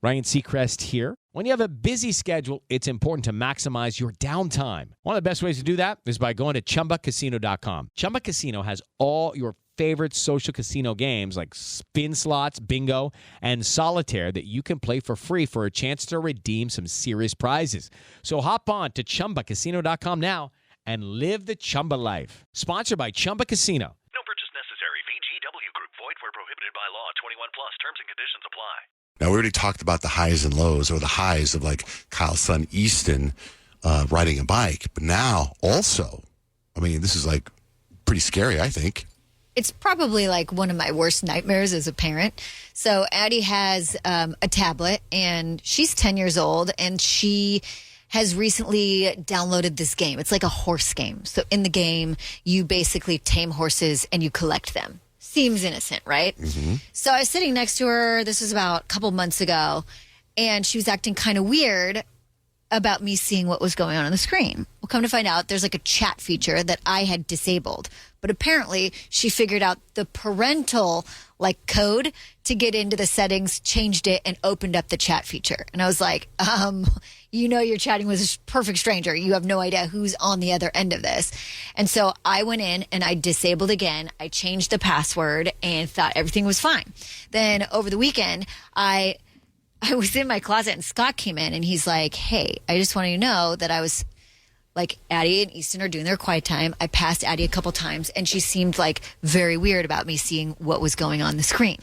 Ryan Seacrest here. When you have a busy schedule, it's important to maximize your downtime. One of the best ways to do that is by going to ChumbaCasino.com. Chumba Casino has all your favorite social casino games like spin slots, bingo, and solitaire that you can play for free for a chance to redeem some serious prizes. So hop on to ChumbaCasino.com now and live the Chumba life. Sponsored by Chumba Casino. No purchase necessary. VGW Group. Void where prohibited by law. 21 plus. Terms and conditions apply. Now, we already talked about the highs and lows, or the highs of like Kyle's son Easton riding a bike. But now also, I mean, this is like pretty scary, I think. It's probably like one of my worst nightmares as a parent. So Addie has a tablet, and she's 10 years old, and she has recently downloaded this game. It's like a horse game. So in the game, you basically tame horses and you collect them. Seems innocent, right? Mm-hmm. So I was sitting next to her. This was about a couple months ago, and she was acting kind of weird about me seeing what was going on the screen. Well, come to find out, there's like a chat feature that I had disabled. But apparently, she figured out the parental like code to get into the settings, changed it, and opened up the chat feature. And I was like, you know you're chatting with a perfect stranger. You have no idea who's on the other end of this. And so I went in and I disabled again. I changed the password and thought everything was fine. Then over the weekend, I was in my closet and Scott came in and he's like, hey, I just want you to know that I was like Addie and Easton are doing their quiet time. I passed Addie a couple times and she seemed like very weird about me seeing what was going on the screen.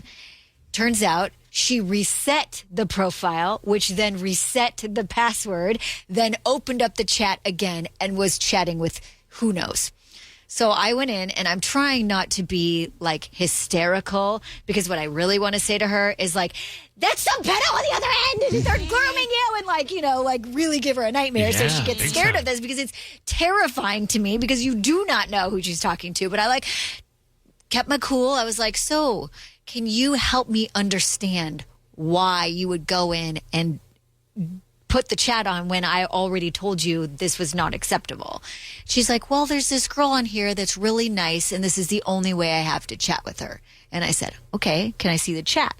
Turns out she reset the profile, which then reset the password, then opened up the chat again and was chatting with who knows. So I went in and I'm trying not to be like hysterical because what I really want to say to her is like, that's some pedo on the other end and they're grooming you and like, you know, like really give her a nightmare so she gets scared of this because it's terrifying to me because you do not know who she's talking to. But I like kept my cool. I was like, so can you help me understand why you would go in and put the chat on when I already told you this was not acceptable? She's like, well, there's this girl on here that's really nice, and this is the only way I have to chat with her. And I said, okay, can I see the chat?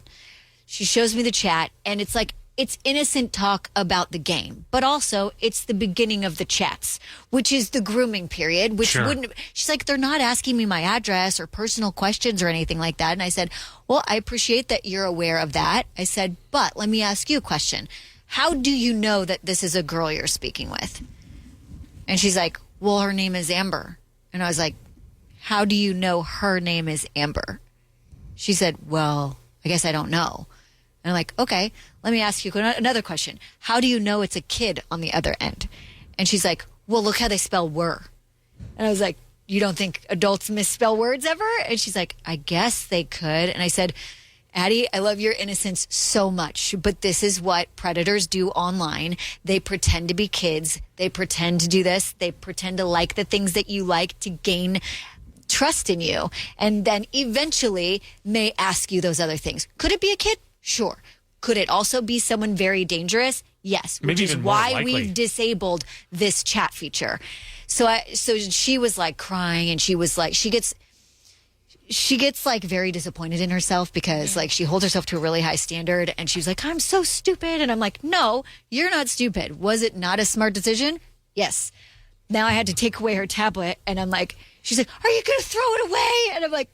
She shows me the chat, and it's like, it's innocent talk about the game, but also it's the beginning of the chats, which is the grooming period, which wouldn't, she's like, they're not asking me my address or personal questions or anything like that. And I said, well, I appreciate that you're aware of that. I said, but let me ask you a question. How do you know that this is a girl you're speaking with? And she's like, well, her name is Amber. And I was like, how do you know her name is Amber? She said, well, I guess I don't know. And I'm like, okay, let me ask you another question. How do you know it's a kid on the other end? And she's like, well, look how they spell were. And I was like, you don't think adults misspell words ever? And she's like, I guess they could. And I said, Addie, I love your innocence so much, but this is what predators do online. They pretend to be kids. They pretend to do this. They pretend to like the things that you like to gain trust in you, and then eventually may ask you those other things. Could it be a kid? Sure. Could it also be someone very dangerous? Yes, which is why we've disabled this chat feature. So she was like crying, and she was like, she gets like very disappointed in herself because like she holds herself to a really high standard, and she's like, I'm so stupid. And I'm like, no, you're not stupid. Was it not a smart decision? Yes. Now I had to take away her tablet, and I'm like, she's like, are you going to throw it away? And I'm like,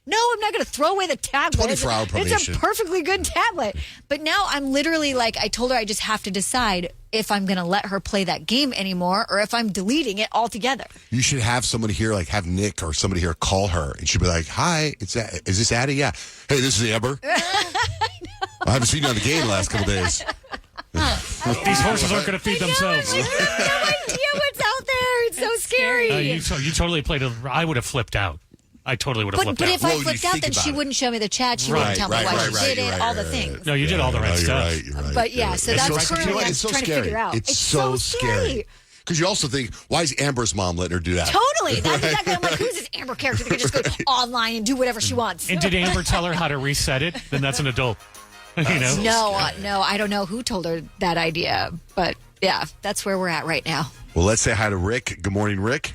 no, I'm not going to throw away the tablet. 24-hour probation. It's a perfectly good tablet. But now I'm literally like, I told her I just have to decide if I'm going to let her play that game anymore or if I'm deleting it altogether. You should have somebody here, like have Nick or somebody here call her, and she'd be like, hi, is this Addie? Yeah. Hey, this is Amber. I haven't seen you on the game the last couple days. These horses aren't going to feed themselves. I have no idea what's out there. It's so scary. You totally played it. I would have flipped out. I totally would have flipped out. But if I flipped out, then she wouldn't show me the chat. She wouldn't tell me why she did it, all the things. No, you did all the right stuff. You're right. But yeah, so that's currently what I'm trying to figure out. It's so scary. Because you also think, why is Amber's mom letting her do that? Totally. That's exactly. I'm like, who's this Amber character that can just go online and do whatever she wants? And did Amber tell her how to reset it? Then that's an adult. You know? No, I don't know who told her that idea. But yeah, that's where we're at right now. Well, let's say hi to Rick. Good morning, Rick.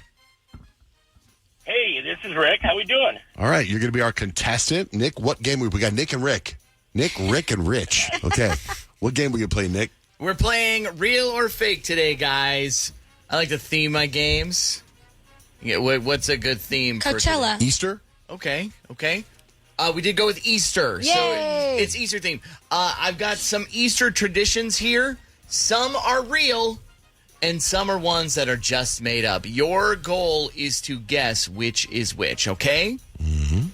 Hey, this is Rick. How we doing? All right, you're going to be our contestant. Nick, what game we got? Nick and Rick. Nick, Rick, and Rich. Okay. What game we gonna play, Nick? We're playing real or fake today, guys. I like to theme my games. Yeah, what's a good theme for Coachella. Easter? today? Okay. We did go with Easter. Yay! So it's Easter theme. I've got some Easter traditions here. Some are real, and some are ones that are just made up. Your goal is to guess which is which, okay? Mm-hmm.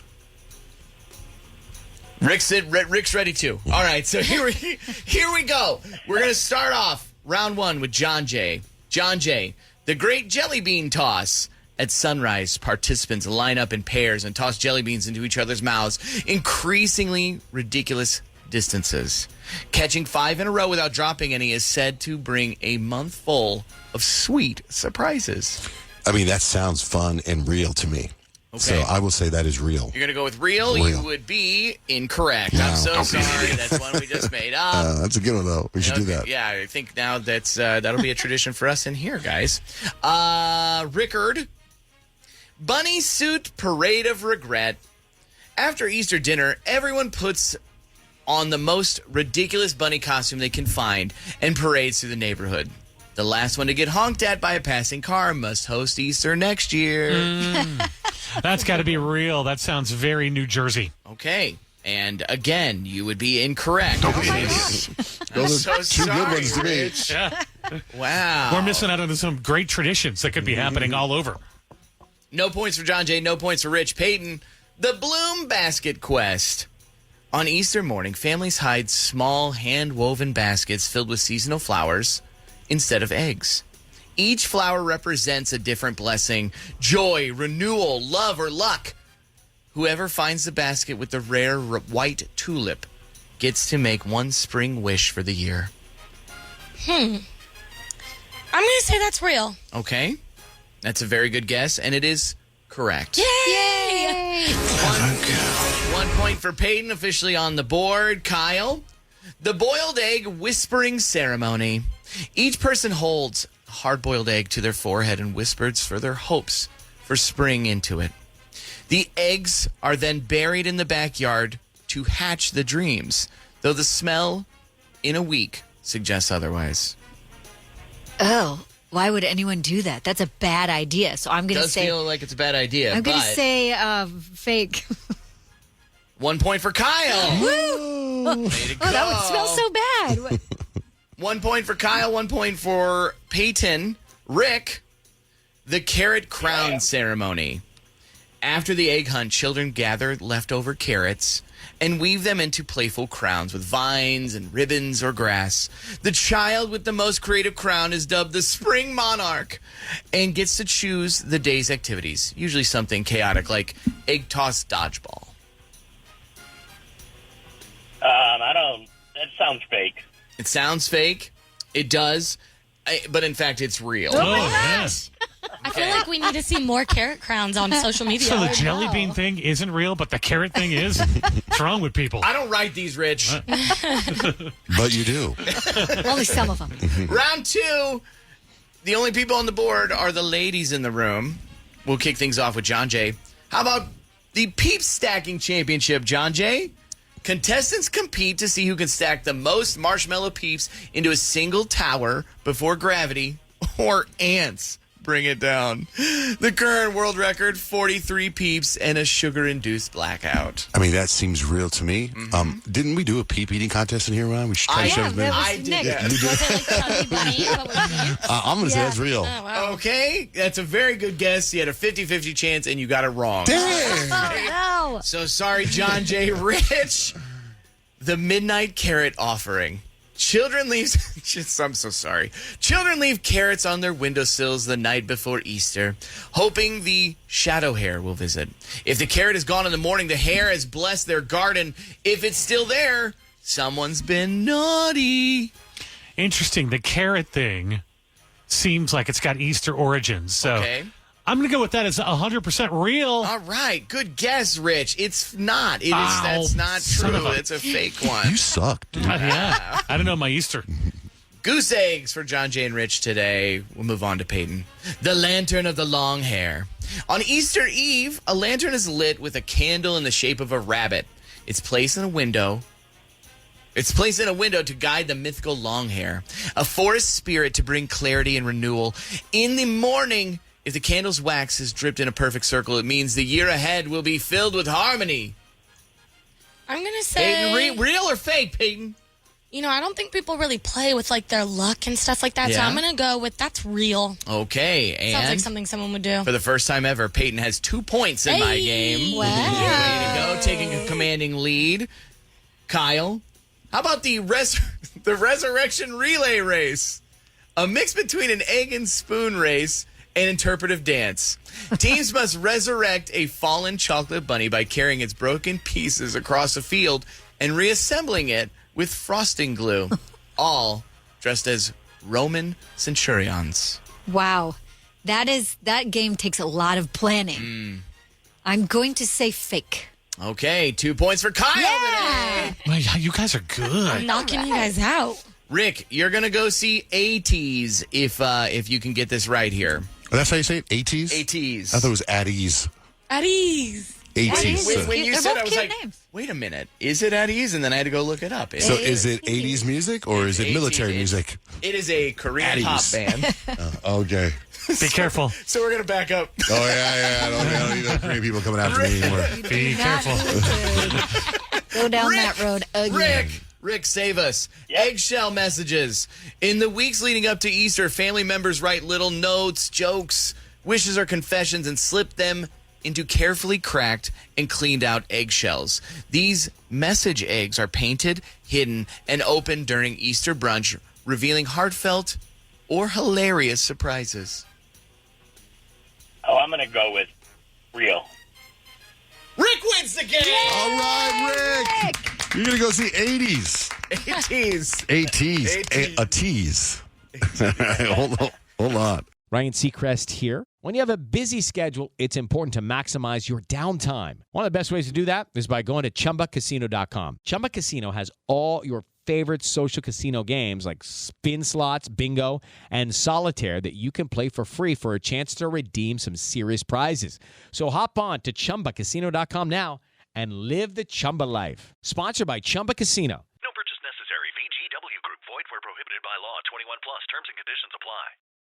Rick's ready too. All right, so here we go. We're going to start off round one with John Jay. John Jay, the Great Jelly Bean Toss. At sunrise, participants line up in pairs and toss jelly beans into each other's mouths, increasingly ridiculous distances. Catching 5 in a row without dropping any is said to bring a month full of sweet surprises. I mean, that sounds fun and real to me. Okay. So I will say that is real. You're going to go with real? You would be incorrect. No, I'm so don't be an sorry. idiot. That's one we just made up. That's a good one, though. We should do that. Yeah, I think now that'll be a tradition for us in here, guys. Rickard. Bunny Suit Parade of Regret. After Easter dinner, everyone puts on the most ridiculous bunny costume they can find and parades through the neighborhood. The last one to get honked at by a passing car must host Easter next year. That's got to be real. That sounds very New Jersey. Okay. And again, you would be incorrect. Don't be an idiot. Those are two good ones to me. Yeah. Wow. We're missing out on some great traditions that could be happening all over. No points for John Jay, no points for Rich. Peyton, the Bloom Basket Quest. On Easter morning, families hide small hand-woven baskets filled with seasonal flowers instead of eggs. Each flower represents a different blessing, joy, renewal, love, or luck. Whoever finds the basket with the rare white tulip gets to make one spring wish for the year. I'm going to say that's real. Okay. That's a very good guess, and it is correct. Yay! One point for Peyton, officially on the board. Kyle, the boiled egg whispering ceremony. Each person holds a hard-boiled egg to their forehead and whispers for their hopes for spring into it. The eggs are then buried in the backyard to hatch the dreams, though the smell in a week suggests otherwise. Oh, why would anyone do that? That's a bad idea. So I'm going to Does say. feel like it's a bad idea. I'm going to but say fake. 1 point for Kyle. Woo! Way to go. Oh, that would smell so bad. 1 point for Kyle, 1 point for Peyton. Rick, the carrot crown ceremony. After the egg hunt, children gather leftover carrots and weave them into playful crowns with vines and ribbons or grass. The child with the most creative crown is dubbed the Spring Monarch and gets to choose the day's activities, usually something chaotic like egg toss dodgeball. That sounds fake. It sounds fake. It does. But in fact, it's real. Oh, yes. I feel like we need to see more carrot crowns on social media. So the jelly bean thing isn't real, but the carrot thing is? What's wrong with people? I don't write these, Rich. But you do. Only some of them. Round 2. The only people on the board are the ladies in the room. We'll kick things off with John Jay. How about the Peep Stacking Championship, John Jay? Contestants compete to see who can stack the most marshmallow peeps into a single tower before gravity or ants bring it down. The current world record, 43 peeps and a sugar-induced blackout. I mean, that seems real to me. Didn't we do a peep eating contest in here, Ron? We should try to show them. I did. Nick. Yeah. Was it like Chubby Bunny? What was it? I'm going to say that's real. Oh, wow. Okay, that's a very good guess. You had a 50-50 chance, and you got it wrong. Oh, no. So sorry, John J. Rich. The Midnight Carrot Offering. Children leave. I'm so sorry. Children leave carrots on their windowsills the night before Easter, hoping the shadow hare will visit. If the carrot is gone in the morning, the hare has blessed their garden. If it's still there, someone's been naughty. Interesting. The carrot thing seems like it's got Easter origins. So Okay. I'm going to go with that as 100% real. All right, good guess, Rich. It's not. It is. Ow, That's not son of true. a- It's a fake one. You suck, dude. Yeah. I don't know my Easter. Goose eggs for John Jay and Rich today. We'll move on to Peyton. The Lantern of the Long Hair. On Easter Eve, a lantern is lit with a candle in the shape of a rabbit. It's placed in a window. It's placed in a window to guide the mythical long hair, a forest spirit to bring clarity and renewal. In the morning, if the candle's wax is dripped in a perfect circle, it means the year ahead will be filled with harmony. I'm going to say, Peyton, real or fake, Peyton? I don't think people really play with like their luck and stuff like that. So Yeah? I'm going to go with that's real. Okay, and Sounds like something someone would do. for the first time ever, Peyton has 2 points in my game. Wow. Way to go, taking a commanding lead. Kyle, how about the resurrection relay race? A mix between an egg and spoon race and interpretive dance. Teams must resurrect a fallen chocolate bunny by carrying its broken pieces across a field and reassembling it with frosting glue, all dressed as Roman centurions. Wow. That game takes a lot of planning. I'm going to say fake. Okay, 2 points for Kyle today. Man, you guys are good. Knocking you guys out. Rick, you're gonna go see ATs if you can get this right here. Oh, that's how you say it? ATs? ATs. I thought it was at ease. At ease. ATs. When you They're said, both I was cute like, names. wait a minute, is it at ease? And then I had to go look it up. So is it 80s music or is it military ATs. music? It is a Korean At pop ease. band. Okay. Be careful. So we're gonna back up. Oh, yeah. I don't need no Korean people coming after me anymore. Be careful. Go down Rick, that road again. Rick, save us. Eggshell messages. In the weeks leading up to Easter, family members write little notes, jokes, wishes, or confessions and slip them into carefully cracked and cleaned out eggshells. These message eggs are painted, hidden, and opened during Easter brunch, revealing heartfelt or hilarious surprises. Oh, I'm going to go with real. Rick wins the game! All right, Rick. You're going to go see 80s. ATs. ATs. A tease. Hold on. Ryan Seacrest here. When you have a busy schedule, it's important to maximize your downtime. One of the best ways to do that is by going to ChumbaCasino.com. Chumba Casino has all your favorite social casino games like spin slots, bingo, and solitaire that you can play for free for a chance to redeem some serious prizes. So hop on to ChumbaCasino.com now and live the Chumba life. Sponsored by Chumba Casino. No purchase necessary. VGW Group. Void where prohibited by law. 21 plus. Terms and conditions apply.